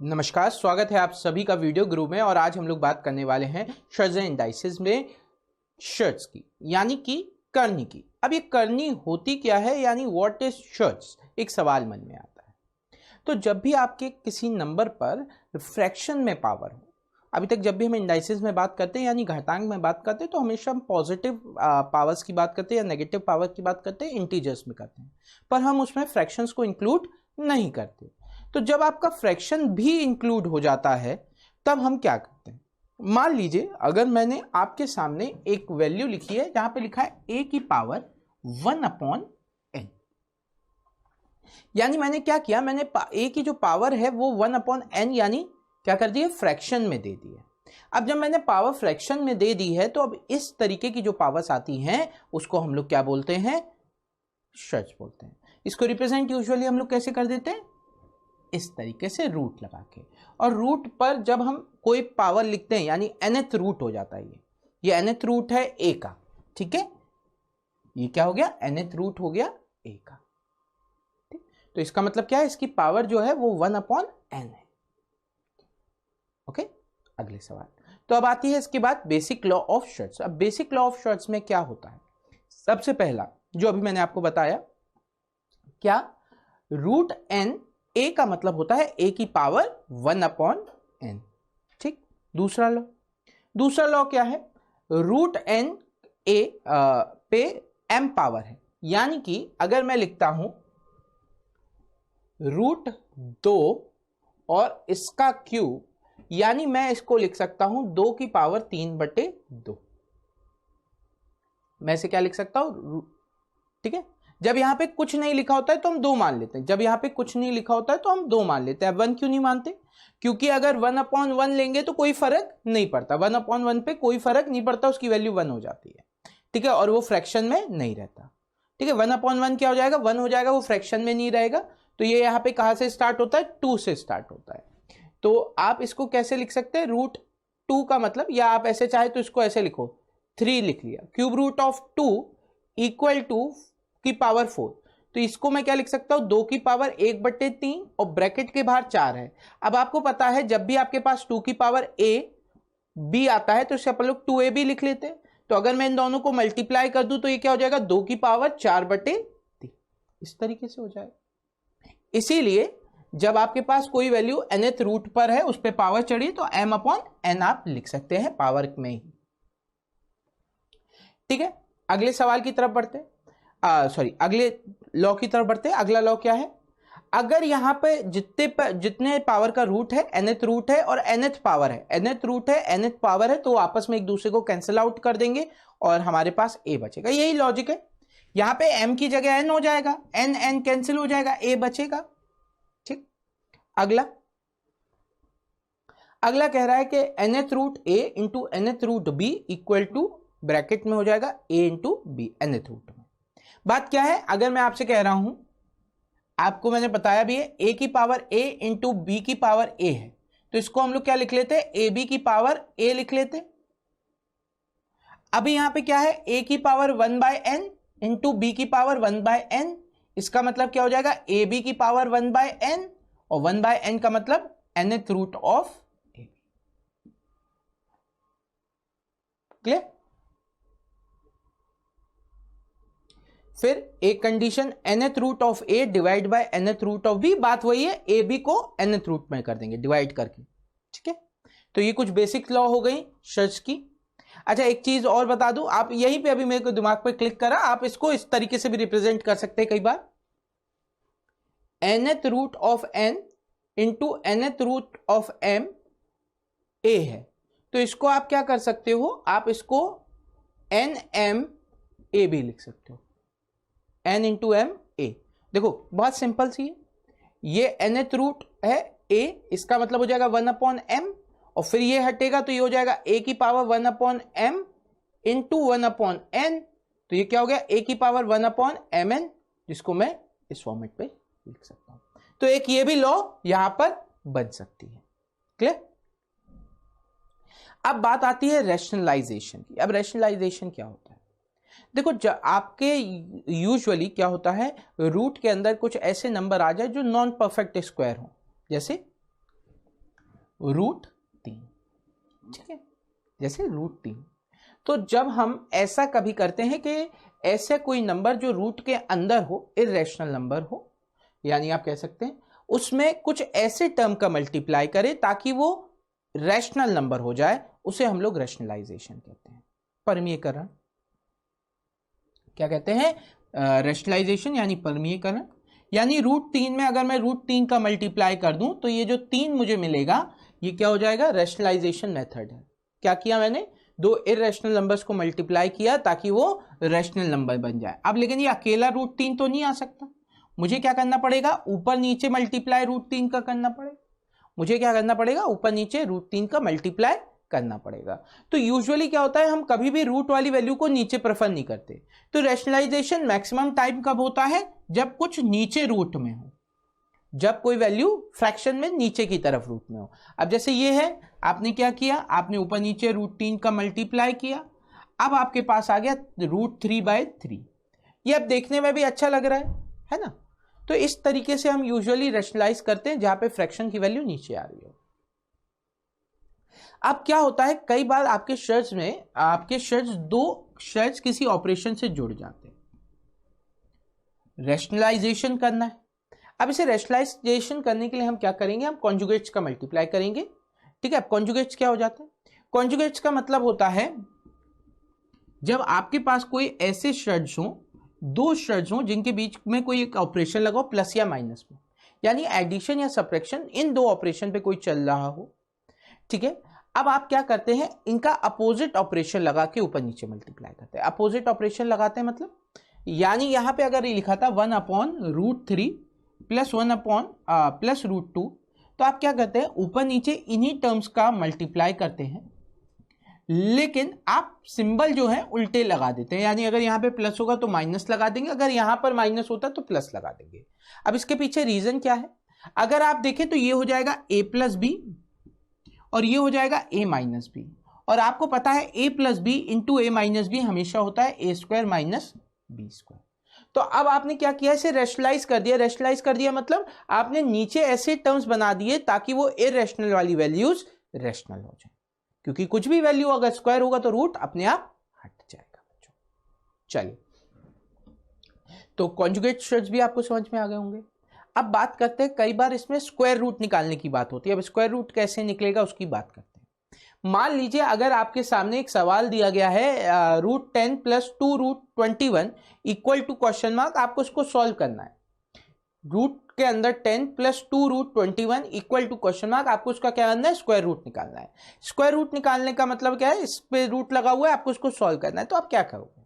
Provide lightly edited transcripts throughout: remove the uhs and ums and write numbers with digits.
नमस्कार, स्वागत है आप सभी का वीडियो गुरु में। और आज हम लोग बात करने वाले हैं शर्ट्स एंड इंडाइसेस में शर्ट्स की, यानी कि करनी की। अब ये करनी होती क्या है, यानी व्हाट इज शर्ट्स, एक सवाल मन में आता है। तो जब भी आपके किसी नंबर पर फ्रैक्शन में पावर हो, अभी तक जब भी हम इंडाइसेस में बात करते हैं यानी घातांक में बात करते हैं तो हमेशा हम पॉजिटिव पावर्स की बात करते हैं या नेगेटिव पावर की बात करते हैं, इंटीजर्स में करते हैं, पर हम उसमें फ्रैक्शंस को इंक्लूड नहीं करते। तो जब आपका फ्रैक्शन भी इंक्लूड हो जाता है तब हम क्या करते हैं। मान लीजिए अगर मैंने आपके सामने एक वैल्यू लिखी है जहां पे लिखा है a की पावर 1/n, यानी मैंने क्या किया, मैंने a की जो पावर है वो 1/n यानी क्या कर दी है, फ्रैक्शन में दे दी है। अब जब मैंने पावर फ्रैक्शन में दे दी है तो अब इस तरीके की जो पावर्स आती हैं उसको हम लोग क्या बोलते हैं, शर्ट्स बोलते हैं। इसको रिप्रेजेंट यूजुअली हम लोग कैसे कर देते हैं, इस तरीके से रूट लगा के। और रूट पर जब हम कोई पावर लिखते हैं यानी nth रूट हो जाता है, ये nth रूट है a का, ठीक है, ये क्या हो गया, nth रूट हो गया a का। ठीक, तो इसका मतलब क्या है, इसकी पावर जो है वो 1/n है। ओके, अगले सवाल। तो अब आती है इसके बाद बेसिक लॉ ऑफ शर्ट्स। अब बेसिक लॉ ऑफ शर्ट्स में क्या होता है, सबसे पहला जो अभी मैंने आपको बताया, क्या रूट n, a का मतलब होता है a की पावर 1/n। ठीक, दूसरा लॉ क्या है, रूट n a पे m पावर है, यानी कि अगर मैं लिखता हूं रूट 2 और इसका क्यूब, यानी मैं इसको लिख सकता हूं 2 की पावर 3/2। मैं इसे क्या लिख सकता हूं, ठीक है। जब यहां पे कुछ नहीं लिखा होता है तो हम 2 मान लेते हैं, जब यहां पे कुछ नहीं लिखा होता है तो हम 2 मान लेते हैं। अब 1 क्यों नहीं मानते, क्योंकि अगर 1/1 लेंगे तो कोई फर्क नहीं पड़ता, 1/1 पे कोई फर्क नहीं पड़ता, उसकी वैल्यू 1 हो जाती है, ठीक है, और वो फ्रैक्शन में नहीं रहता। ठीक है, 1/1 क्या हो जाएगा, 1 हो जाएगा, वो फ्रैक्शन में नहीं रहेगा। तो ये यहाँ पे कहां से स्टार्ट होता है, 2 से स्टार्ट होता है। तो आप इसको कैसे लिख सकते हैं, रूट 2 का मतलब, या आप ऐसे चाहे तो इसको ऐसे लिखो, 3 लिख लिया, cube root of 2 equal to की पावर 4। तो इसको मैं क्या लिख सकता हूं, 2 की पावर 1/3 और ब्रैकेट के बाहर 4 है। अब आपको पता है जब भी आपके पास 2 की पावर a b आता है तो इसे अपन लोग 2ab लिख लेते हैं। तो अगर मैं इन दोनों को मल्टीप्लाई कर दूं तो ये क्या हो जाएगा, 2 की पावर 4/3, इस तरीके से हो जाएगा। इसीलिए जब आपके पास कोई वैल्यू nth रूट पर है, उस पर पावर चढ़ी, तो m/n आप लिख सकते हैं पावर में ही। ठीक है, अगले सवाल की तरफ बढ़ते, अगले लॉ की तरफ बढ़ते हैं। अगला लॉ क्या है, अगर यहां पे जितने पावर का रूट है, nth रूट है और nth पावर है, nth रूट है nth पावर है, तो आपस में एक दूसरे को कैंसिल आउट कर देंगे और हमारे पास a बचेगा। यही लॉजिक है, यहां पे m की जगह n हो जाएगा, n कैंसिल हो जाएगा, a बचेगा। ठीक, अगला कह रहा है कि nth root a into nth root b equal to, bracket में हो जाएगा a into b, nth root में। बात क्या है, अगर मैं आपसे कह रहा हूं, आपको मैंने बताया भी है, a की पावर a इंटू b की पावर a है, तो इसको हम लोग क्या लिख लेते हैं, ab की पावर a लिख लेते। अभी यहां पे क्या है, a की पावर 1/n इंटू b की पावर 1/n, इसका मतलब क्या हो जाएगा, ab की पावर 1/n, और 1/n का मतलब nth root of a। Clear. फिर एक condition, nth root of a divide by nth root of b, बात वही है, a b को nth रूट में कर देंगे डिवाइड करके। ठीक है, तो ये कुछ बेसिक लॉ हो गई शर्ट्स की। अच्छा, एक चीज और बता दूं, आप यहीं पे अभी मेरे को दिमाग पे क्लिक करा, आप इसको इस तरीके से भी रिप्रेजेंट कर सकते हैं कई बार, nth root of n into nth root of m a है, तो इसको आप क्या कर सकते हो, आप इसको nm a भी लिख सकते हो, n इंटू m a। देखो बहुत सिंपल सी है, ये nth रूट है a, इसका मतलब हो जाएगा 1/m, और फिर ये हटेगा तो ये हो जाएगा a की पावर 1/m इंटू 1/n, तो ये क्या हो गया, a की पावर 1/mn, जिसको मैं इस फॉर्मेट पे लिख सकता हूं। तो एक ये भी लॉ यहां पर बन सकती है। क्लियर। अब बात आती है रैशनलाइजेशन की। अब रैशनलाइजेशन क्या होता है, देखो आपके यूजुअली क्या होता है, रूट के अंदर कुछ ऐसे नंबर आ जाए जो नॉन परफेक्ट स्क्वायर हो, जैसे √3, ठीक है, जैसे √3। तो जब हम ऐसा कभी करते हैं कि ऐसे कोई नंबर जो रूट के अंदर हो, इर्रेशनल नंबर हो, यानी आप कह सकते हैं उसमें कुछ ऐसे टर्म का मल्टीप्लाई करें ताकि वो रैशनल नंबर हो जाए, उसे हम लोग रैशनलाइजेशन कहते हैं, परमीयकरण। क्या कहते हैं? रैशनलाइजेशन यानी परमीयकरण। यानी √3 में अगर मैं √3 का मल्टीप्लाई कर दूं तो ये जो 3 मुझे मिलेगा ये क्या हो जाएगा? रैशनलाइजेशन मेथड है। क्या किया मैंने? दो इर्रेशनल नंबर्स को मल्टीप्लाई किया ताकि वो रैशनल नंबर बन जाए। अब लेकिन ये अकेला √3 तो नहीं आ सकता, मुझे क्या करना पड़ेगा? ऊपर नीचे मल्टीप्लाई √3 का करना पड़ेगा। मुझे क्या करना पड़ेगा? ऊपर नीचे √3 का मल्टीप्लाई करना पड़ेगा। तो यूजुअली क्या होता है, हम कभी भी रूट वाली वैल्यू को नीचे प्रेफर नहीं करते। तो रैशनलाइजेशन मैक्सिमम टाइम कब होता है? जब कुछ नीचे रूट में हो, जब कोई वैल्यू फ्रैक्शन में नीचे की तरफ रूट में हो। अब जैसे ये है, आपने क्या किया? आपने ऊपर नीचे √3 का मल्टीप्लाई किया, अब आपके पास आ गया √3/3। ये अब देखने में भी अच्छा लग रहा है ना? तो इस तरीके से हम यूजुअली रैशनलाइज करते हैं जहां पे फ्रैक्शन की वैल्यू नीचे आ रही हो। अब क्या होता है, कई बार आपके शर्ट्स में दो शर्ट्स किसी ऑपरेशन से जुड़ जाते हैं, रैशनलाइजेशन करना है। अब इसे रैशनलाइजेशन करने के लिए हम क्या करेंगे? हम कॉन्जुगेट्स का मल्टीप्लाई करेंगे, ठीक है। अब कॉन्जुगेट्स क्या हो जाते हैं? कॉन्जुगेट्स का मतलब होता है जब आपके पास कोई ऐसे शर्ट्स हो, दो शर्ट्स हो जिनके बीच में कोई एक ऑपरेशन लगाओ प्लस या माइनस में, यानी एडिशन या सब्ट्रैक्शन, इन दो ऑपरेशन पे कोई चल रहा हो, ठीक है। अब आप क्या करते हैं? इनका अपोजिट ऑपरेशन लगा के ऊपर नीचे मल्टीप्लाई करते हैं। अपोजिट ऑपरेशन लगाते हैं मतलब, यानी यहां पे अगर ये लिखा था 1/√3 प्लस √2, तो आप क्या करते हैं? ऊपर नीचे इन्हीं टर्म्स का मल्टीप्लाई करते हैं, लेकिन आप सिंबल जो है उल्टे लगा देते हैं। यानी अगर यहां पे प्लस होगा तो माइनस लगा देंगे, अगर यहां पर माइनस होता तो प्लस लगा देंगे। अब इसके पीछे रीजन क्या है? अगर आप देखें तो ये हो जाएगा a+b और ये हो जाएगा a-b, और आपको पता है a+b इंटू a-b हमेशा होता है a² - b²। तो अब आपने क्या किया? इसे रैशनलाइज कर दिया। रैशनलाइज कर दिया मतलब आपने नीचे ऐसे टर्म्स बना दिए ताकि वो इर्रेशनल वाली वैल्यूज रैशनल हो जाए, क्योंकि कुछ भी वैल्यू अगर स्क्वायर होगा तो रूट अपने आप हट जाएगा बच्चों। चलिए, तो कॉन्जुगेट शर्ट्स भी आपको समझ में आ गए होंगे। अब बात करते हैं, कई बार इसमें स्क्वायर रूट निकालने की बात होती है। अब स्क्वायर रूट कैसे निकलेगा उसकी बात करते हैं। मान लीजिए अगर आपके सामने एक सवाल दिया गया है √10 + 2√21 इक्वल टू क्वेश्चन मार्क, आपको उसको सॉल्व करना है। रूट के अंदर 10 + 2√21 इक्वल टू क्वेश्चन मार्क, आपको उसका क्या करना है? स्क्वायर रूट निकालना है। स्क्वायर रूट निकालने का मतलब क्या है? इस पे रूट लगा हुआ है, आपको उसको सॉल्व करना है। तो आप क्या करोगे?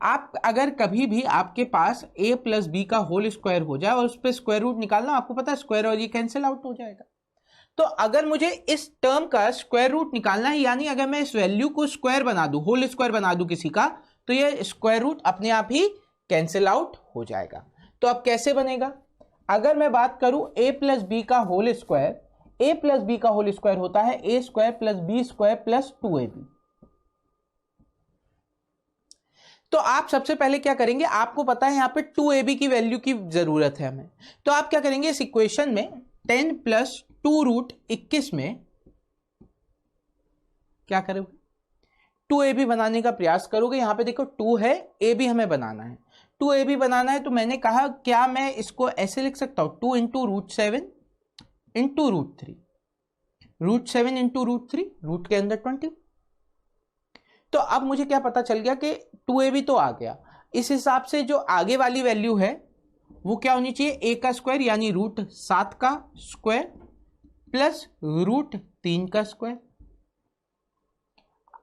आप अगर कभी भी आपके पास a+b का होल स्क्वायर हो जाए और उस पर स्क्वायर रूट निकालना, आपको पता है स्क्वायर और ये कैंसिल आउट हो जाएगा। तो अगर मुझे इस टर्म का स्क्वायर रूट निकालना है, यानी अगर मैं इस वैल्यू को स्क्वायर बना दूं, होल स्क्वायर बना दूं किसी का, तो ये स्क्वायर रूट अपने आप ही कैंसिल आउट हो जाएगा। तो अब कैसे बनेगा? अगर मैं बात करूं a+b का होल स्क्वायर, a+b का होल स्क्वायर होता है a² + b² + 2ab। तो आप सबसे पहले क्या करेंगे? आपको पता है यहां पे 2ab की वैल्यू की जरूरत है हमें, तो आप क्या करेंगे? इस इक्वेशन में 10 + 2√21 में क्या करोगे? 2ab बनाने का प्रयास करोगे। यहां पे देखो 2 है, ab हमें बनाना है, 2ab बनाना है। तो मैंने कहा क्या मैं इसको ऐसे लिख सकता हूं? 2 × √7 × √3, √7 × √3, रूट के अंदर 20। तो अब मुझे क्या पता चल गया कि 2ab तो आ गया। इस हिसाब से जो आगे वाली वैल्यू है वो क्या होनी चाहिए? a का स्क्वायर यानी √7 का स्क्वायर प्लस √3 का स्क्वायर।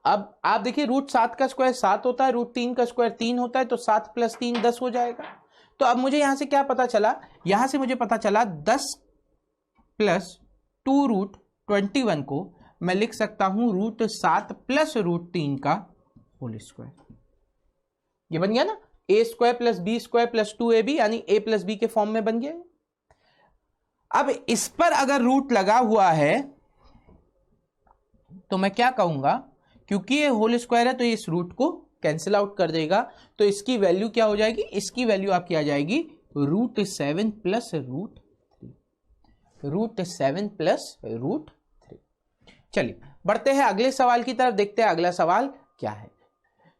अब आप देखिए √7 का स्क्वायर 7 होता है, √3 का स्क्वायर 3 होता है, तो 7 + 3 10 हो जाएगा। तो अब मुझे यहां से क्या पता चला? यहां से मुझे पता चला 10 + 2√21 को मैं लिख सकता हूं √7 + √3 का होल स्क्वायर। ये बन गया ना, a² + b² + 2ab, यानी a+b के फॉर्म में बन गया। अब इस पर अगर रूट लगा हुआ है तो मैं क्या कहूंगा? क्योंकि ये होल स्क्वायर है तो इस रूट को कैंसिल आउट कर देगा, तो इसकी वैल्यू क्या हो जाएगी? इसकी वैल्यू आपकी आ जाएगी √7 + √3। √7 प्लस √3। चलिए बढ़ते हैं अगले सवाल की तरफ, देखते हैं अगला सवाल क्या है।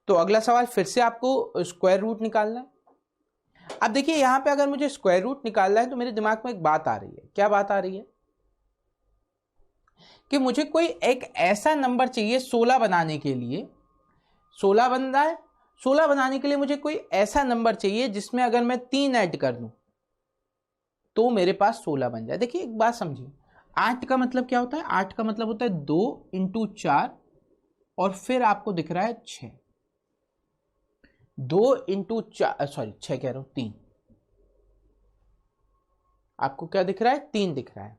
तो अगला सवाल फिर से आपको स्क्वायर रूट निकालना है। अब देखिए यहां पे अगर मुझे स्क्वायर रूट निकालना है तो मेरे दिमाग में एक बात आ रही है। क्या बात आ रही है? कि मुझे कोई एक ऐसा नंबर चाहिए 16 बनाने के लिए। 16 बन रहा है, 16 बनाने के लिए मुझे कोई ऐसा नंबर चाहिए जिसमें अगर मैं 3 ऐड कर दूं तो मेरे पास 16 बन जाए। देखिए एक बात समझिए, 8 का मतलब क्या होता है? 8 का मतलब होता है 2 × 4 और फिर आपको दिख रहा है 6। 2 × 4 सॉरी 6 कह रहा हूं 3। आपको क्या दिख रहा है? 3 दिख रहा है।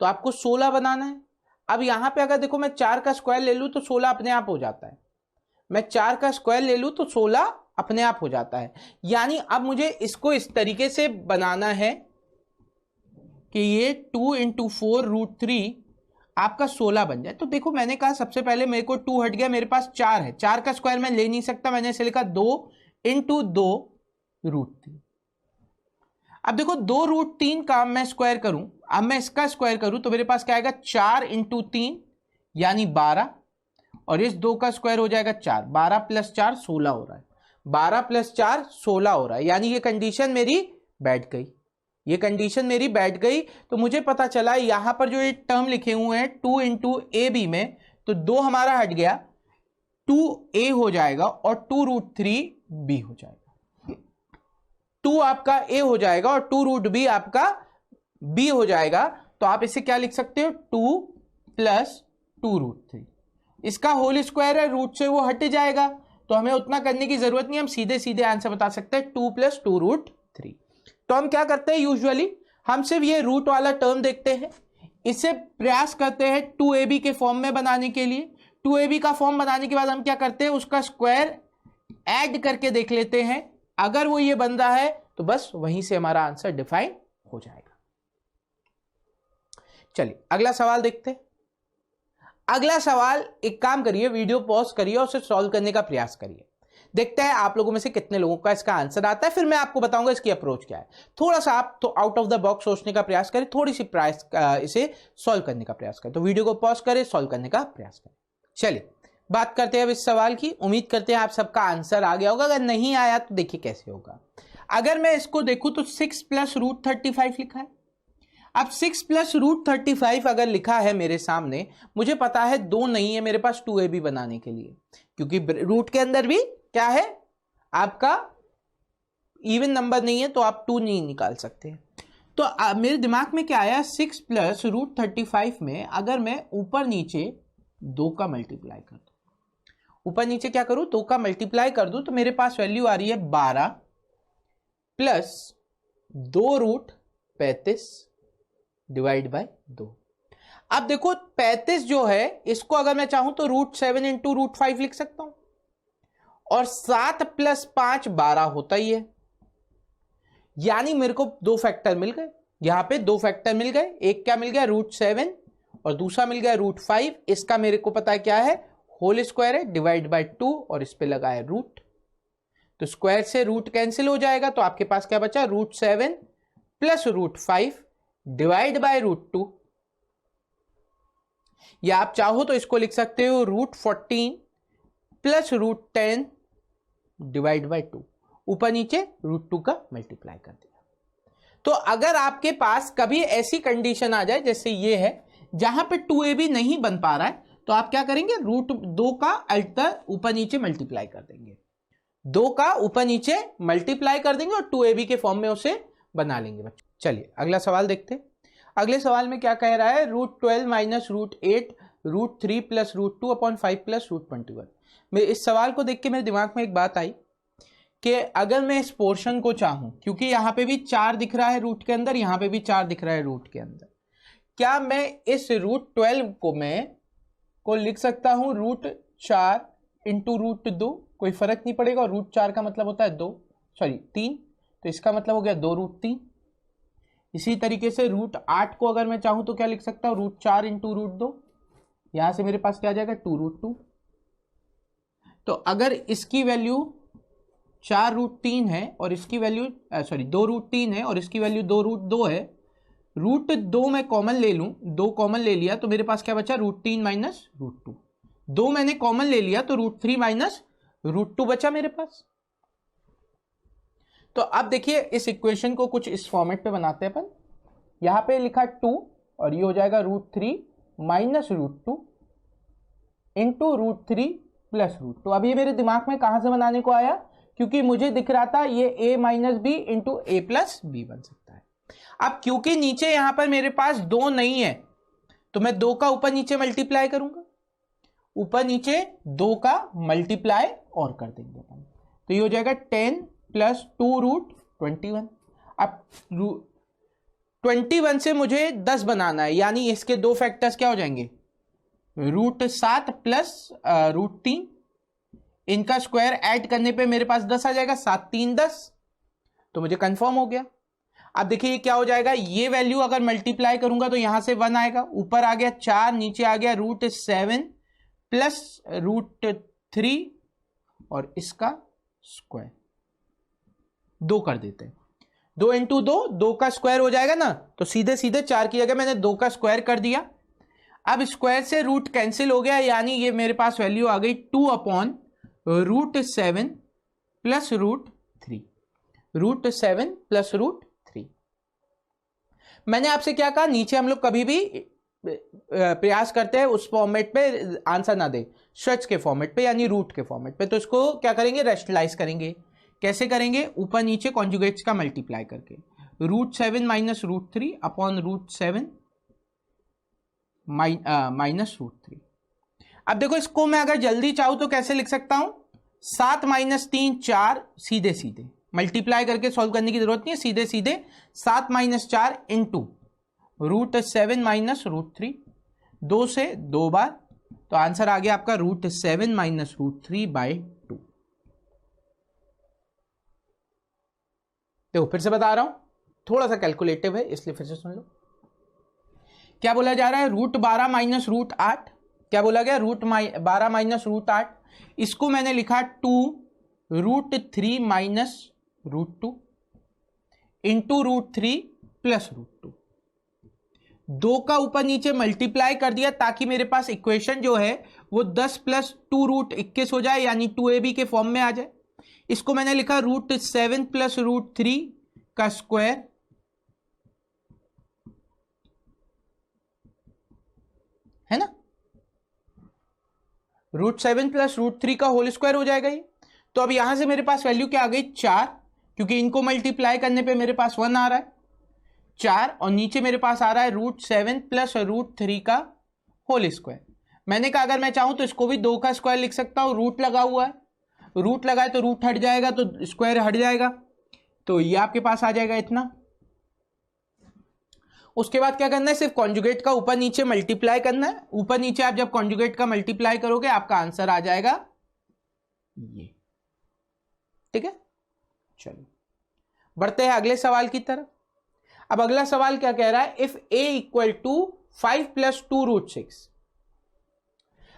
तो आपको 16 बनाना है। अब यहां पे अगर देखो मैं 4 का स्क्वायर ले लूं तो 16 अपने आप हो जाता है। मैं 4 का स्क्वायर ले लूं तो 16 अपने आप हो जाता है। यानी अब मुझे इसको इस तरीके से बनाना है कि ये 2 × 4 √3 आपका 16 बन जाए। तो देखो मैंने कहा सबसे पहले मेरे को 2 हट गया, मेरे पास 4 है। 4 का स्क्वायर मैं ले नहीं सकता, मैंने इसे लिखा 2 × 2 √3। अब देखो 2 √3 का मैं स्क्वायर करूं, अब मैं इसका स्क्वायर करूं तो मेरे पास क्या आएगा? 4 × 3 यानी 12, और इस 2 का स्क्वायर हो जाएगा 4। 12 + 4 16 हो रहा है। 12 + 4 16 हो रहा है। यानी ये कंडीशन मेरी बैठ गई, ये कंडीशन मेरी बैठ गई। तो मुझे पता चला यहां पर जो ये टर्म लिखे हुए हैं 2 × AB में, तो 2 हमारा हट गया, 2A हो जाएगा और 2 √3B हो जाएगा। 2 आपका A हो जाएगा और 2 √B आपका B हो जाएगा। तो आप इसे क्या लिख सकते हो? 2 + 2 √3। इसका होल स्क्वायर है, रूट से वो हट जाएगा, तो हमें उतना करने की जरूरत नहीं, हम सीधे सीधे आंसर बता सकते हैं 2 + 2 √3। तो हम क्या करते हैं? यूजुअली हम सिर्फ ये रूट वाला टर्म देखते हैं, इसे प्रयास करते हैं 2AB के फॉर्म में बनाने के लिए। 2AB का फॉर्म बनाने के बाद हम क्या करते हैं? उसका स्क्वायर ऐड करके देख लेते हैं। अगर वो ये बन रहा है तो बस वहीं से हमारा आंसर डिफाइन हो जाएगा। चलिए अगला सवाल देखते हैं। अगला सवाल, एक काम करिए, वीडियो पॉज करिए और उसे सॉल्व करने का प्रयास करिए। देखते हैं आप लोगों में से कितने लोगों का इसका आंसर आता है, फिर मैं आपको बताऊंगा इसकी अप्रोच क्या है। थोड़ा सा आप तो आउट ऑफ द बॉक्स सोचने का प्रयास करें, थोड़ी सी प्रयास इसे सॉल्व करने का प्रयास करें। तो वीडियो को पॉज करें, सॉल्व करने का प्रयास करें। चलिए बात करते हैं अब इस सवाल की। उम्मीद करते हैं आप सबका आंसर आ गया होगा। अगर नहीं आया तो देखिए कैसे होगा। अगर मैं इसको देखूं तो 6 + √35 लिखा है। अब 6 + √35 अगर लिखा है मेरे सामने, मुझे पता है 2 नहीं है मेरे पास 2AB बनाने के लिए, क्योंकि रूट के अंदर भी क्या है? आपका इवन नंबर नहीं है, तो आप 2 नहीं निकाल सकते। तो मेरे दिमाग में क्या आया? 6 + √35 में अगर मैं ऊपर नीचे 2 का मल्टीप्लाई कर दूं, ऊपर नीचे क्या करूं? 2 का मल्टीप्लाई कर दूं, तो मेरे पास वैल्यू आ रही है 12 + 2 √35 डिवाइड बाय 2। अब देखो 35 जो है, इसको अगर मैं चाहूं तो √7 × √5 लिख सकता हूं, और 7 + 5 12 होता ही है। यानी मेरे को 2 फैक्टर मिल गए, यहां पे 2 फैक्टर मिल गए। एक क्या मिल गया? √7, और दूसरा मिल गया √5। इसका मेरे को पता है क्या है? होल स्क्वायर है, डिवाइड बाय 2, और इस पे लगा है रूट। तो स्क्वायर से रूट कैंसिल हो जाएगा, तो आपके पास क्या बचा? √7 + √5 डिवाइड बाय √2, या आप चाहो तो इसको लिख सकते हो √14 + √10 डिवाइड बाय 2। ऊपर नीचे √2 का मल्टीप्लाई कर दिया। तो अगर आपके पास कभी ऐसी कंडीशन आ जाए जैसे ये है, जहां पे 2AB नहीं बन पा रहा है, तो आप क्या करेंगे? √2 का अल्टर ऊपर नीचे मल्टीप्लाई कर देंगे, 2 का ऊपर नीचे मल्टीप्लाई कर देंगे और 2AB के फॉर्म में उसे बना लेंगे बच्चों। चलिए अगला सवाल देखते हैं। अगले सवाल में क्या कह रहा है? √12 - √8 √3 + √2/5 + √21। मेरे इस सवाल को देख के मेरे दिमाग में एक बात आई कि अगर मैं इस पोर्शन को चाहूं, क्योंकि यहां पे भी 4 दिख रहा है रूट के अंदर, यहां पे भी 4 दिख रहा है रूट के अंदर, क्या मैं इस √12 को लिख सकता हूं √4 × √2? कोई फर्क नहीं पड़ेगा, और √4 का मतलब होता है 3, तो इसका मतलब हो गया 2 √3। इसी तरीके से √8 को अगर मैं चाहूं तो क्या लिख सकता हूं? √4 × √2, यहां से मेरे पास क्या आ जाएगा? 2 √2। तो अगर इसकी वैल्यू 4 √3 है और इसकी वैल्यू 2 √3 है और इसकी वैल्यू 2 √2 है, रूट 2 मैं कॉमन ले लूं, 2 कॉमन ले लिया तो मेरे पास क्या बचा, √3 माइनस √2। 2 मैंने कॉमन ले लिया तो √3 माइनस √2 बचा मेरे पास। तो अब देखिए इस इक्वेशन को कुछ इस फॉर्मेट पे बनाते हैं अपन। यहां पे लिखा 2 और ये हो जाएगा √3 माइनस √2 इंटू √3 प्लस √2। अब ये मेरे दिमाग में कहां से बनाने को आया, क्योंकि मुझे दिख रहा था ये a minus b into a plus b बन सकता है। अब क्योंकि नीचे यहां पर मेरे पास 2 नहीं है तो मैं 2 का ऊपर नीचे मल्टीप्लाई करूंगा, ऊपर नीचे 2 का मल्टीप्लाई और कर देंगे अपन, तो ये हो जाएगा 10 प्लस 2√21। अब 21 से मुझे 10 बनाना है, यानी इसके 2 फैक्टर्स क्या हो जाएंगे, √7 प्लस √3, इनका स्क्वायर ऐड करने पे मेरे पास 10 आ जाएगा, 7 3 10, तो मुझे कंफर्म हो गया। अब देखिए क्या हो जाएगा, ये वैल्यू अगर मल्टीप्लाई करूंगा तो यहां से 1 आएगा, ऊपर आ गया 4, नीचे आ गया √7 प्लस √3 और इसका स्क्वायर 2 कर देते हैं। 2 इंटू 2 का स्क्वायर हो जाएगा ना, तो सीधे सीधे 4 की जगह मैंने 2 का स्क्वायर कर दिया। अब स्क्वायर से रूट कैंसिल हो गया, यानी ये मेरे पास वैल्यू आ गई 2/√7 प्लस √3, √7 प्लस √3। मैंने आपसे क्या कहा, नीचे हम लोग कभी भी प्रयास करते हैं उस फॉर्मेट पे आंसर ना दे, स्ट्रेच के फॉर्मेट पे यानी रूट के फॉर्मेट पे, तो इसको क्या करेंगे, रैशनलाइज करेंगे। कैसे करेंगे, ऊपर नीचे कॉन्जुगेट्स का मल्टीप्लाई करके, √7 माइनस √3 अपॉन √7 माइनस √3। अब देखो इसको मैं अगर जल्दी चाहूं तो कैसे लिख सकता हूं, 7 माइनस 3 4, सीधे सीधे मल्टीप्लाई करके सॉल्व करने की जरूरत नहीं है, सीधे सीधे 7 माइनस 4 इंटू √7 माइनस √3, 2 से 2 बार, तो आंसर आ गया आपका √7 माइनस √3/2। देखो फिर से बता रहा हूं, थोड़ा सा कैलकुलेटिव है इसलिए फिर से सुन लो। क्या बोला जा रहा है, √12 माइनस √8, क्या बोला गया, √12 माइनस √8, इसको मैंने लिखा 2√3 माइनस √2 इंटू √3 प्लस √2। 2 का ऊपर नीचे मल्टीप्लाई कर दिया ताकि मेरे पास इक्वेशन जो है वो 10 प्लस 2√21 हो जाए, यानी 2ab के फॉर्म में आ जाए। इसको मैंने लिखा √7 प्लस √3 का स्क्वायर है ना, √7 प्लस √3 का होल स्क्वायर हो जाएगा ये। तो अब यहां से मेरे पास वैल्यू क्या आ गई, 4, क्योंकि इनको मल्टीप्लाई करने पे मेरे पास 1 आ रहा है, 4, और नीचे मेरे पास आ रहा है √7 प्लस √3 का होल स्क्वायर। मैंने कहा अगर मैं चाहूं तो इसको भी 2 का स्क्वायर लिख सकता हूं, रूट लगा हुआ है, रूट लगाए तो रूट हट जाएगा तो स्क्वायर हट जाएगा, तो ये आपके पास आ जाएगा इतना। उसके बाद क्या करना है, सिर्फ कॉन्जुगेट का ऊपर नीचे मल्टीप्लाई करना है, ऊपर नीचे आप जब कॉन्जुगेट का मल्टीप्लाई करोगे आपका आंसर आ जाएगा ये, ठीक है। चलो बढ़ते हैं अगले सवाल की तरफ। अब अगला सवाल क्या कह रहा है, if a equal to 5 plus 2√6।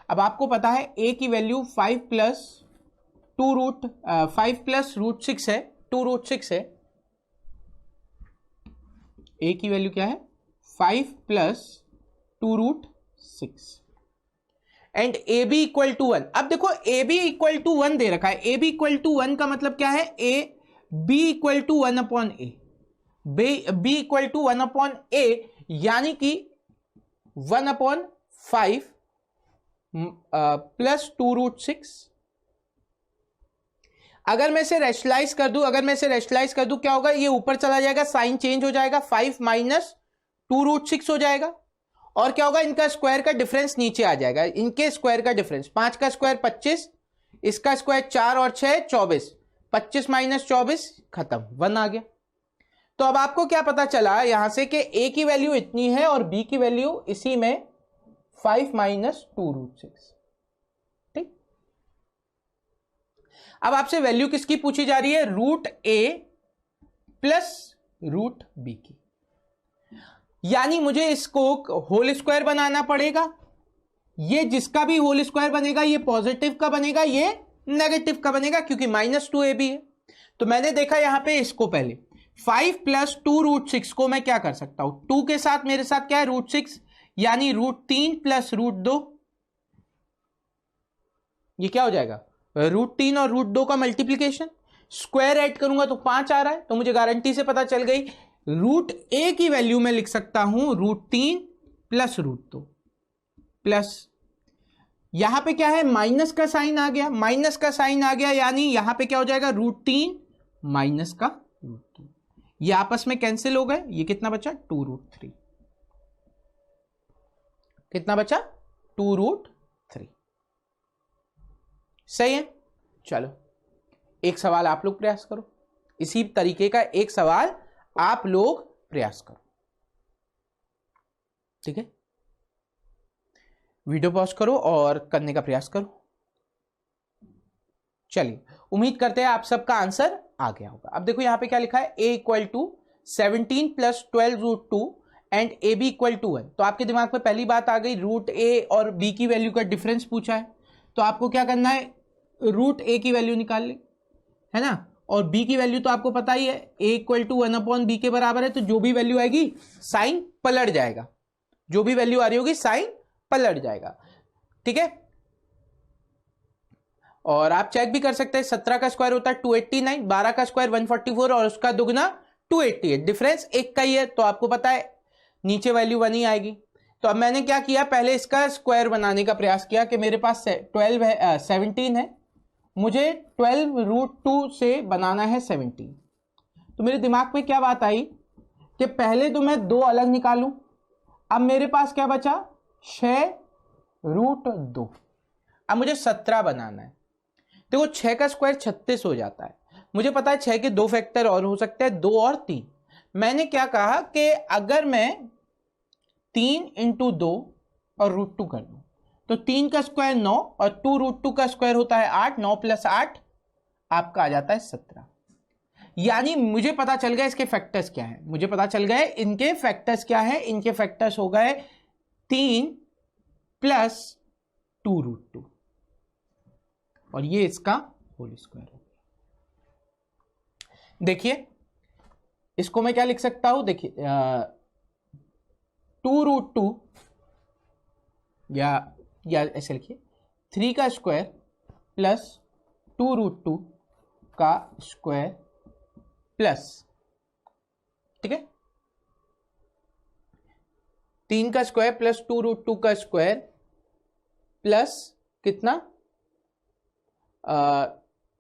अब आपको पता है a की वैल्यू 5 प्लस √6 है, 2√6 है। a की वैल्यू क्या है, 5 plus 2√6 and A B equal to 1। अब देखो ए बी इक्वल टू 1 दे रखा है, ए बी इक्वल टू 1 का मतलब क्या है, A B equal to 1/a, B equal to 1/a, यानी कि 1/5 प्लस 2√6। अगर मैं इसे रेशनलाइज कर दूं, क्या होगा, ये ऊपर चला जाएगा, साइन चेंज हो जाएगा, 5 माइनस 2√6 हो जाएगा, और क्या होगा, इनका स्क्वायर का डिफरेंस नीचे आ जाएगा, इनके स्क्वायर का डिफरेंस, 5 का स्क्वायर 25, इसका स्क्वायर 4 और 6 24, 25 माइनस 24 खत्म, 1 आ गया। तो अब आपको क्या पता चला यहां से कि a की वैल्यू इतनी है और b की वैल्यू इसी में 5 माइनस 2√6, ठीक। अब आपसे वैल्यू किसकी पूछी जा रही है, √a प्लस √b की, यानी मुझे इसको होल स्क्वायर बनाना पड़ेगा। ये जिसका भी होल स्क्वायर बनेगा ये पॉजिटिव का बनेगा, ये नेगेटिव का बनेगा, क्योंकि -2ab है। तो मैंने देखा यहां पे इसको पहले, 5 प्लस 2√6 को मैं क्या कर सकता हूं, 2 के साथ मेरे साथ क्या है √6, यानी √3 प्लस √2, ये क्या हो जाएगा √3 और √2 का मल्टीप्लीकेशन, स्क्वायर ऐड करूंगा तो 5 आ रहा है, तो मुझे गारंटी से पता चल गई √a की वैल्यू में लिख सकता हूं √3 प्लस √2 प्लस, यहां पे क्या है माइनस का साइन आ गया, माइनस का साइन आ गया, यानी यहां पे क्या हो जाएगा √3 माइनस का √2, ये आपस में कैंसिल हो गए, ये कितना बचा 2√3, कितना बचा 2√3, सही है। चलो एक सवाल आप लोग प्रयास करो, इसी तरीके का एक सवाल आप लोग प्रयास करो, ठीक है। वीडियो पॉज करो और करने का प्रयास करो। चलिए उम्मीद करते हैं आप सबका आंसर आ गया होगा। अब देखो यहां पे क्या लिखा है, a equal to 17 plus 12√2 and A B equal to 1। तो आपके दिमाग में पहली बात आ गई, √a और b की वैल्यू का डिफरेंस पूछा है, तो आपको क्या करना है √a की वैल्यू निकाल ले, है ना, और b की वैल्यू तो आपको पता ही है a इक्वल टू 1/b के बराबर है, तो जो भी वैल्यू आएगी साइन पलट जाएगा, जो भी वैल्यू आ रही होगी साइन पलट जाएगा, ठीक है। और आप चेक भी कर सकते हैं, 17 का स्क्वायर होता है 289, 12 का स्क्वायर 144 और उसका दुगना 288, डिफरेंस एक का ही है, तो आपको पता है नीचे वैल्यू 1 ही आएगी। तो अब मैंने क्या किया, पहले इसका स्क्वायर बनाने का प्रयास किया कि मेरे पास 17 है, मुझे 12√2 से बनाना है 17। तो मेरे दिमाग में क्या बात आई कि पहले तो मैं 2 अलग निकालूं, अब मेरे पास क्या बचा 6√2, अब मुझे 17 बनाना है। देखो 6 का स्क्वायर 36 हो जाता है, मुझे पता है 6 के 2 फैक्टर और हो सकते हैं, 2 और 3। मैंने क्या कहा कि अगर मैं 3 × 2 और √2 कर दूं तो 3 का स्क्वायर 9 और 2√2 का स्क्वायर होता है 8, 9 + 8 आपका आ जाता है 17। यानी मुझे पता चल गया इसके फैक्टर्स क्या है, मुझे पता चल गए इनके फैक्टर्स क्या है, इनके फैक्टर्स हो गए 3 + 2√2 और ये इसका होल स्क्वायर हो गया। देखिए इसको मैं क्या लिख सकता हूं, देखिए 2√2 या ऐसे लिखिए 3 का स्क्वायर प्लस 2√2 का स्क्वायर प्लस, ठीक है, 3 का स्क्वायर प्लस 2√2 का स्क्वायर प्लस कितना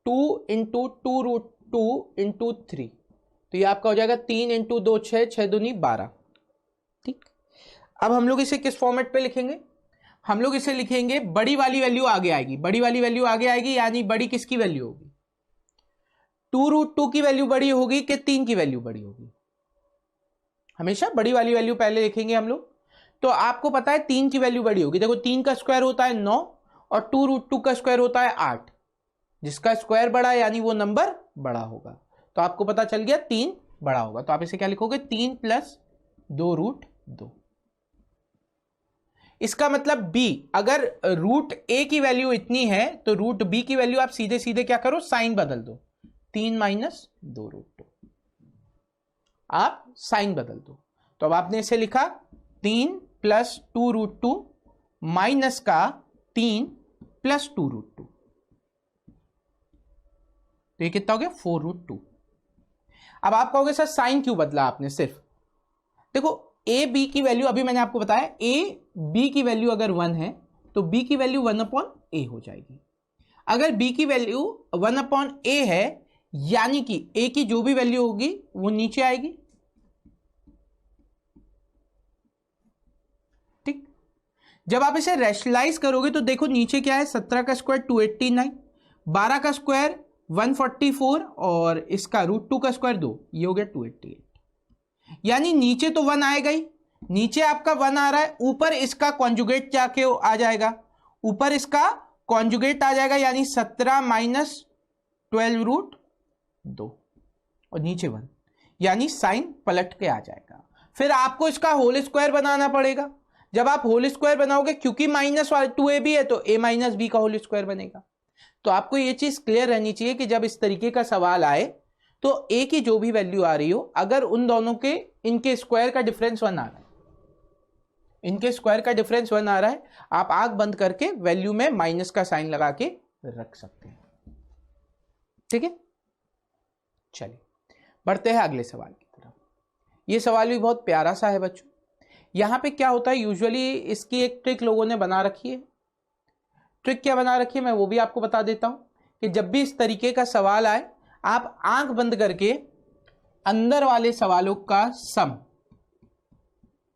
2 × 2√2 × 3, तो ये आपका हो जाएगा 3 × 2 6, 6 दूनी 12, ठीक। अब हम लोग इसे किस फॉर्मेट पे लिखेंगे, हम लोग इसे लिखेंगे बड़ी वाली वैल्यू आगे आएगी, बड़ी वाली वैल्यू आगे आएगी, यानी बड़ी किसकी वैल्यू होगी, 2√2 की वैल्यू बड़ी होगी कि 3 की वैल्यू बड़ी होगी, हमेशा बड़ी वाली वैल्यू पहले लिखेंगे हम लोग। तो आपको पता है 3 की वैल्यू बड़ी होगी, देखो 3 का स्क्वायर होता है 9 और 2√2 का स्क्वायर होता है 8, जिसका स्क्वायर बड़ा है यानी वो नंबर बड़ा होगा, तो आपको पता चल गया 3 बड़ा होगा, तो आप इसे क्या लिखोगे 3 + 2√2। इसका मतलब b, अगर √a की वैल्यू इतनी है तो √b की वैल्यू आप सीधे सीधे क्या करो साइन बदल दो, 3 - 2√2, आप साइन बदल दो। तो अब आपने इसे लिखा 3 + 2√2 माइनस का 3 + 2√2, तो ये कितना हो गया 4√2। अब आप कहोगे सर साइन क्यों बदला आपने, सिर्फ देखो a b की वैल्यू अभी मैंने आपको बताया, a b की वैल्यू अगर 1 है तो b की वैल्यू 1/a हो जाएगी। अगर b की वैल्यू 1/a है यानी कि a की जो भी वैल्यू होगी वो नीचे आएगी, ठीक। जब आप इसे रैशनलाइज करोगे तो देखो नीचे क्या है, 17 का स्क्वायर 289, 12 का स्क्वायर 144 और इसका √2 का स्क्वायर 2, ये हो गया 288, यानी नीचे तो 1 आएगा ही, नीचे आपका 1 आ रहा है, ऊपर इसका कॉन्जुगेट जाके आ जाएगा, ऊपर इसका कॉन्जुगेट आ जाएगा, यानी 17 - 12√2 और नीचे 1, यानी साइन पलट के आ जाएगा। फिर आपको इसका होल स्क्वायर बनाना पड़ेगा, जब आप होल स्क्वायर बनाओगे क्योंकि -2ab है तो a - b का होल स्क्वायर बनेगा। तो आपको ये चीज क्लियर रहनी चाहिए कि जब इस तरीके का सवाल आए तो ए की जो भी वैल्यू आ रही हो, अगर उन दोनों के इनके स्क्वायर का डिफरेंस 1 आ रहा है, इनके स्क्वायर का डिफरेंस 1 आ रहा है, आप आंख बंद करके वैल्यू में माइनस का साइन लगा के रख सकते हैं। ठीक है, चलिए बढ़ते हैं अगले सवाल की तरफ। ये सवाल भी बहुत प्यारा सा है बच्चों। यहां पे क्या होता है, यूजुअली इसकी एक ट्रिक लोगों ने बना रखी है। ट्रिक क्या बना रखी है मैं वो भी आपको बता देता हूं कि जब भी इस तरीके का सवाल आए, आप आंख बंद करके अंदर वाले सवालों का सम,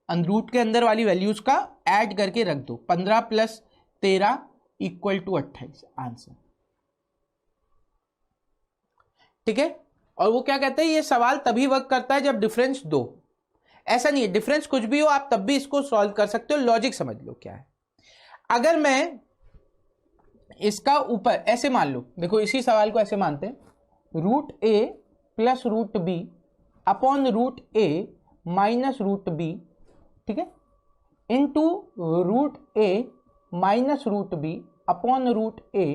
रूट के अंदर वाली वैल्यूज का ऐड करके रख दो। 15 + 13 = 28 आंसर। ठीक है, और वो क्या कहते हैं, ये सवाल तभी वर्क करता है जब डिफरेंस 2। ऐसा नहीं है, डिफरेंस कुछ भी हो आप तब भी इसको सॉल्व कर सकते हो। लॉजिक समझ लो क्या है। अगर मैं इसका ऊपर ऐसे मान लो, देखो इसी सवाल को ऐसे मानते हैं, √a + √b upon √a minus √b, ठीक है, into √a minus √b upon √a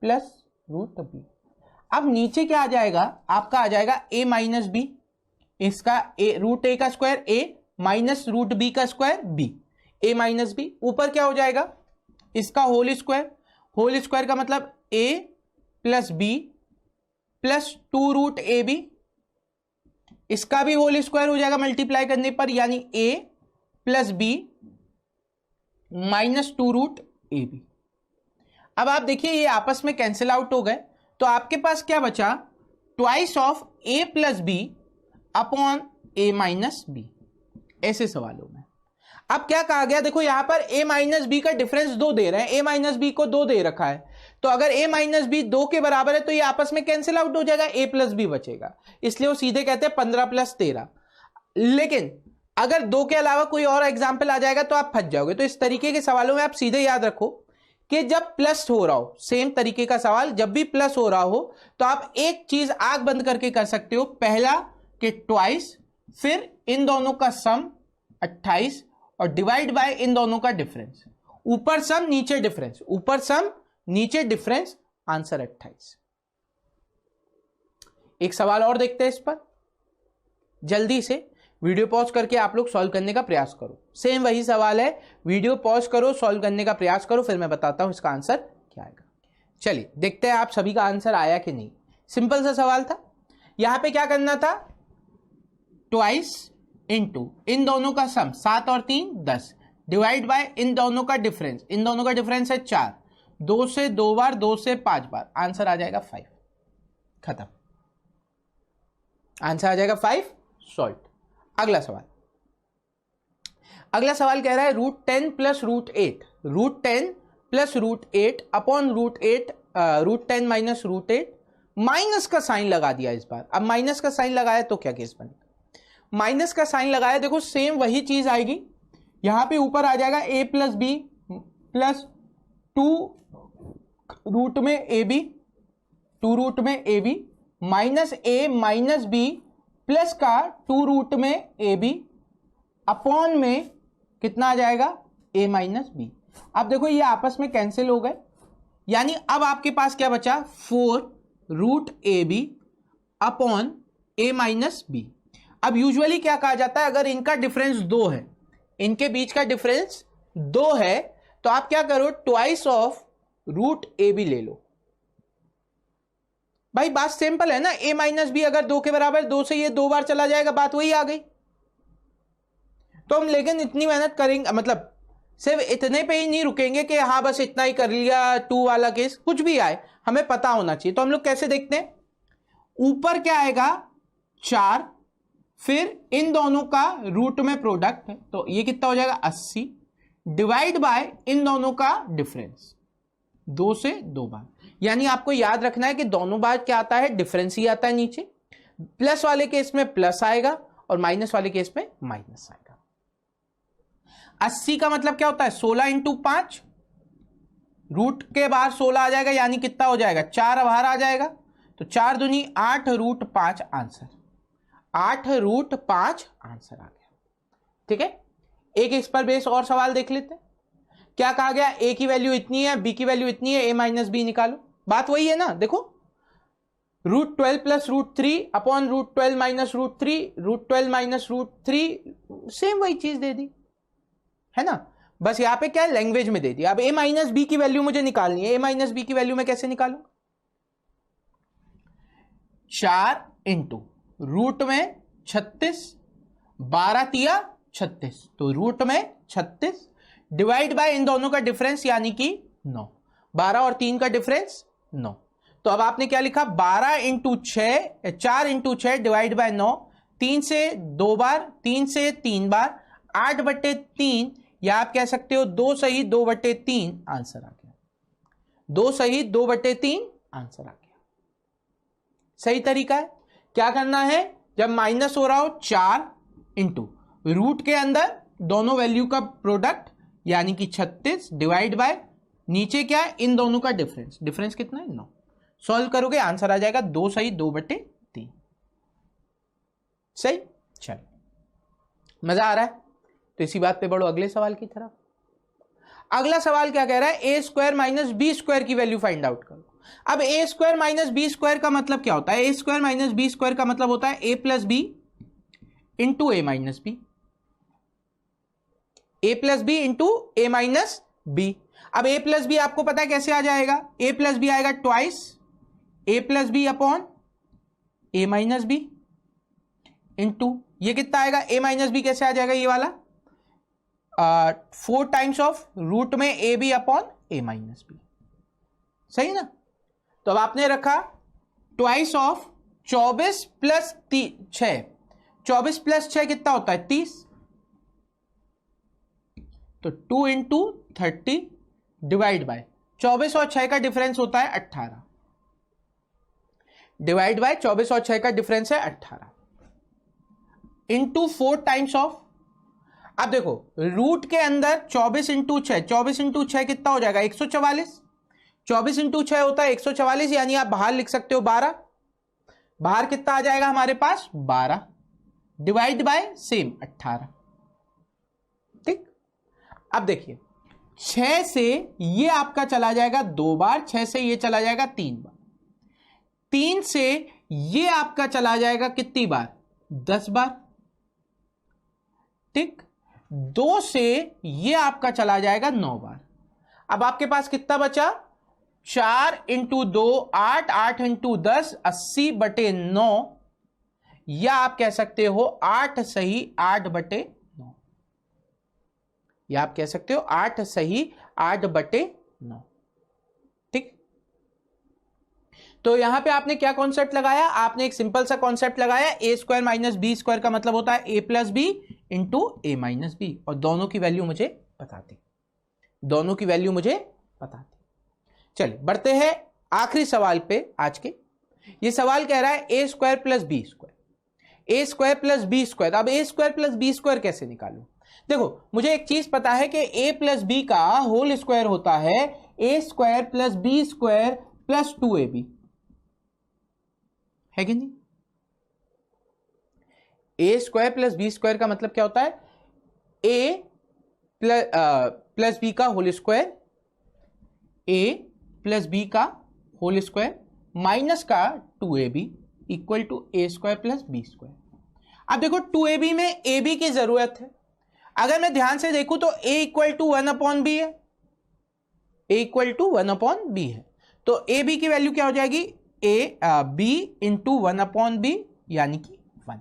plus √b। अब नीचे क्या आ जाएगा, आपका आ जाएगा a माइनस बी, इसका √a का स्क्वायर a माइनस √b का square b, a minus B. ऊपर क्या हो जाएगा, इसका होल स्क्वायर, होल स्क्वायर का मतलब a plus b plus 2√ab, इसका भी होल स्क्वायर हो जाएगा मल्टीप्लाई करने पर, यानी a plus b minus 2√ab। अब आप देखिए ये आपस में कैंसिल आउट हो गए, तो आपके पास क्या बचा, twice of a plus B upon a minus B. ऐसे सवालों में अब क्या कहा गया, देखो यहां पर a माइनस बी का डिफरेंस 2 दे रहे हैं, a माइनस बी को 2 दे रखा है, तो अगर a माइनस बी 2 के बराबर है तो ये आपस में कैंसिल आउट हो जाएगा, a प्लस बी बचेगा, इसलिए वो सीधे कहते हैं 15 + 13। लेकिन अगर 2 के अलावा कोई और एग्जाम्पल आ जाएगा तो आप फंस जाओगे। तो इस तरीके के सवालों में आप सीधे याद रखो कि जब प्लस हो रहा हो, सेम तरीके का सवाल जब भी प्लस हो रहा हो, तो आप एक चीज आंख बंद करके कर सकते हो, पहला कि ट्वाइस, फिर इन दोनों का सम 28 और डिवाइड बाय इन दोनों का डिफरेंस, ऊपर सम नीचे डिफरेंस, ऊपर सम नीचे डिफरेंस, आंसर 28। एक सवाल और देखते हैं इस पर, जल्दी से वीडियो पॉज करके आप लोग सॉल्व करने का प्रयास करो। सेम वही सवाल है, वीडियो पॉज करो, सॉल्व करने का प्रयास करो, फिर मैं बताता हूं इसका आंसर क्या आएगा। चलिए देखते हैं आप सभी का आंसर आया कि नहीं। सिंपल सा सवाल था, यहां पे क्या करना था, ट्वाइस इंटू इन दोनों का सम 7 और 3 10 डिवाइड बाय इन दोनों का डिफरेंस, इन दोनों का डिफरेंस है 4, 2 से 2 बार, 2 से 5 बार, आंसर आ जाएगा 5। खत्म, आंसर आ जाएगा 5, सॉल्व। अगला सवाल, अगला सवाल कह रहा है √10 + √8, √10 + √8 अपॉन √8, √10 माइनस √8, माइनस का साइन लगा दिया इस बार। अब माइनस का साइन लगाया तो क्या केस बनेगा, माइनस का साइन लगाया, देखो सेम वही चीज आएगी, यहां पे ऊपर आ जाएगा a प्लस बी प्लस 2 में ab, 2 में ab minus a minus b plus का 2 में ab अपॉन में कितना आ जाएगा, a माइनस b। अब देखो ये आपस में कैंसिल हो गए, यानी अब आपके पास क्या बचा, 4√ab upon a minus b। अब यूजुअली क्या कहा जाता है, अगर इनका डिफरेंस 2 है, इनके बीच का डिफरेंस 2 है, तो आप क्या करो, ट्वाइस ऑफ √ab ले लो। भाई बात सिंपल है ना, a माइनस बी अगर 2 के बराबर, 2 से ये 2 बार चला जाएगा, बात वही आ गई। तो हम लेकिन इतनी मेहनत करेंगे, मतलब सिर्फ इतने पे ही नहीं रुकेंगे कि हाँ बस इतना ही कर लिया, 2 वाला केस कुछ भी आए हमें पता होना चाहिए। तो हम लोग कैसे देखते हैं, ऊपर क्या आएगा 4, फिर इन दोनों का रूट में प्रोडक्ट है, तो ये कितना हो जाएगा 80, डिवाइड बाय इन दोनों का डिफरेंस 2 से 2 बार, यानी आपको याद रखना है कि दोनों बार क्या आता है, डिफरेंस ही आता है नीचे। प्लस वाले केस में प्लस आएगा और माइनस वाले केस में माइनस आएगा। 80 का मतलब क्या होता है, 16 × 5, रूट के बाहर 16 आ जाएगा, यानी कितना हो जाएगा 4 बाहर आ जाएगा, तो 4 दूनी 8 √5 आंसर, 8 √5 आंसर आ गया। ठीक है, एक इस पर बेस और सवाल देख लेते हैं। क्या कहा गया, a की वैल्यू इतनी है, b की वैल्यू इतनी है, a माइनस बी निकालो। बात वही है ना, देखो √12 plus √3 upon √12 minus √3, √12 minus √3, same वही चीज दे दी है ना, बस यहां पे क्या है, लैंग्वेज में दे दी। अब a माइनस बी की वैल्यू मुझे निकालनी है। a माइनस बी की वैल्यू मैं कैसे निकालूं? 4 इंटू रूट में 36, 12 तिया 36, तो रूट में 36 डिवाइड बाय इन दोनों का डिफरेंस यानी कि 9, 12 और 3 का डिफरेंस 9। तो अब आपने क्या लिखा, 12 इंटू 6, 4 इंटू 6 डिवाइड बाय 9, 3 से 2 बार, 3 से 3 बार, 8/3, या आप कह सकते हो 2 सही 2/3 आंसर आ गया। 2 सही 2/3 आंसर आ गया। सही तरीका है। क्या करना है, जब माइनस हो रहा हो 4 इंटू रूट के अंदर दोनों वैल्यू का प्रोडक्ट यानी कि 36 डिवाइड बाय नीचे क्या है, इन दोनों का डिफरेंस, डिफरेंस कितना है 9। सॉल्व करोगे आंसर आ जाएगा 2 सही 2/3। सही, चलो मजा आ रहा है तो इसी बात पे बढ़ो अगले सवाल की तरफ। अगला सवाल क्या कह रहा है, a square minus B square की वैल्यू फाइंड आउट करो। अब a square minus B square का मतलब क्या होता है, a square minus B square का मतलब होता है a plus B into A minus B, A plus B into A minus B. अब ए प्लस बी आपको पता है कैसे आ जाएगा, ए प्लस बी आएगा twice A plus B upon A minus b into ये कितना आएगा, ए माइनस बी कैसे आ जाएगा, ये वाला 4 टाइम्स ऑफ रूट में A B upon A minus B. सही ना, तो अब आपने रखा ट्वाइस ऑफ 24 प्लस 6, 24 प्लस 6 कितना होता है 30, तो 2 इंटू 30 डिवाइड बाय 24 और 6 का डिफरेंस होता है 18, डिवाइड बाय 24 और 6 का डिफरेंस है 18 इंटू 4 टाइम्स ऑफ। अब देखो रूट के अंदर 24 इंटू 6, 24 इंटू 6 कितना हो जाएगा 144, 24 इंटू 6 होता है 144, यानी आप बाहर लिख सकते हो 12, बाहर कितना आ जाएगा हमारे पास 12 डिवाइड बाय सेम 18। ठीक, अब देखिए 6 से ये आपका चला जाएगा 2 बार, 6 से ये चला जाएगा 3 बार, 3 से ये आपका चला जाएगा कितनी बार 10 बार। ठीक, 2 से ये आपका चला जाएगा 9 बार। अब आपके पास कितना बचा, 4 इंटू 2 8, 8 इंटू 10 80/9, या आप कह सकते हो 8 सही 8/9, या आप कह सकते हो 8 सही 8/9। ठीक, तो यहां पे आपने क्या कॉन्सेप्ट लगाया, आपने एक सिंपल सा कॉन्सेप्ट लगाया, ए स्क्वायर माइनस बी स्क्वायर का मतलब होता है a plus B into A minus B, और दोनों की वैल्यू मुझे बताती, दोनों की वैल्यू मुझे बताती। चलिए बढ़ते हैं आखिरी सवाल पे आज के। ये सवाल कह रहा है a square plus B square, a square plus B square. अब a square plus B square कैसे निकालूं? देखो मुझे एक चीज पता है कि ए प्लस बी का होल स्क्वायर होता है a square plus B square plus 2ab, है कि नहीं? A square plus B square का मतलब क्या होता है, ए प्लस बी का whole square, a plus b का होल स्क्वायर माइनस का 2ab equal to A square plus B square. अब देखो 2ab में ab की जरूरत है, अगर मैं ध्यान से देखूं तो a इक्वल टू 1/b है, a इक्वल टू 1/b है, तो ab की वैल्यू क्या हो जाएगी, b इंटू 1/b यानी कि 1।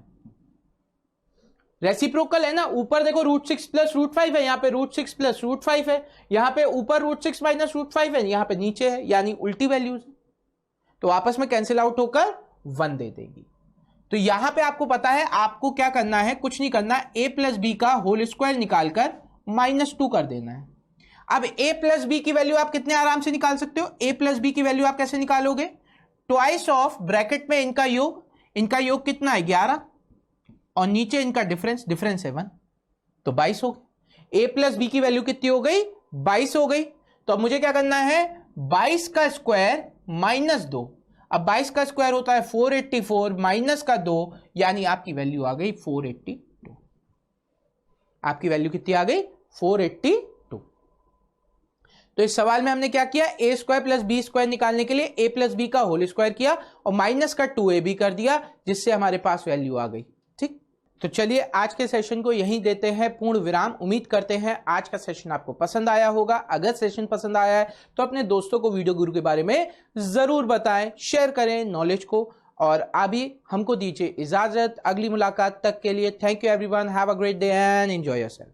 रेसिप्रोकल है ना, ऊपर देखो √6 प्लस √5 है, यहां पे √6 प्लस √5 है, यहां पे ऊपर √6 माइनस √5 है, यहां पे नीचे है, यानी उल्टी वैल्यूज है, तो आपस में कैंसिल आउट होकर 1 दे देगी। तो यहां पे आपको पता है आपको क्या करना है, कुछ नहीं करना, a प्लस बी का होल स्क्वायर निकालकर -2 कर देना है। अब a प्लस बी की वैल्यू आप कितने आराम से निकाल सकते हो, a प्लस बी की वैल्यू आप कैसे निकालोगे, ट्वाइस ऑफ ब्रैकेट में इनका योग कितना है 11, और नीचे इनका डिफरेंस है 1, तो 22 हो गई। a प्लस बी की वैल्यू कितनी हो गई 22 हो गई। तो अब मुझे क्या करना है, 22 का स्क्वायर -2, अब 22 का स्क्वायर होता है 484 माइनस का 2, यानी आपकी वैल्यू आ गई 482। आपकी वैल्यू कितनी आ गई 482। तो इस सवाल में हमने क्या किया, ए स्क्वायर प्लस बी स्क्वायर निकालने के लिए ए प्लस बी का होल स्क्वायर किया और माइनस का 2ab कर दिया, जिससे हमारे पास वैल्यू आ गई। ठीक, तो चलिए आज के सेशन को यहीं देते हैं पूर्ण विराम। उम्मीद करते हैं आज का सेशन आपको पसंद आया होगा। अगर सेशन पसंद आया है तो अपने दोस्तों को वीडियो गुरु के बारे में जरूर बताएं, शेयर करें नॉलेज को। और अभी हमको दीजिए इजाजत, अगली मुलाकात तक के लिए thank you everyone, have a great day and enjoy yourself.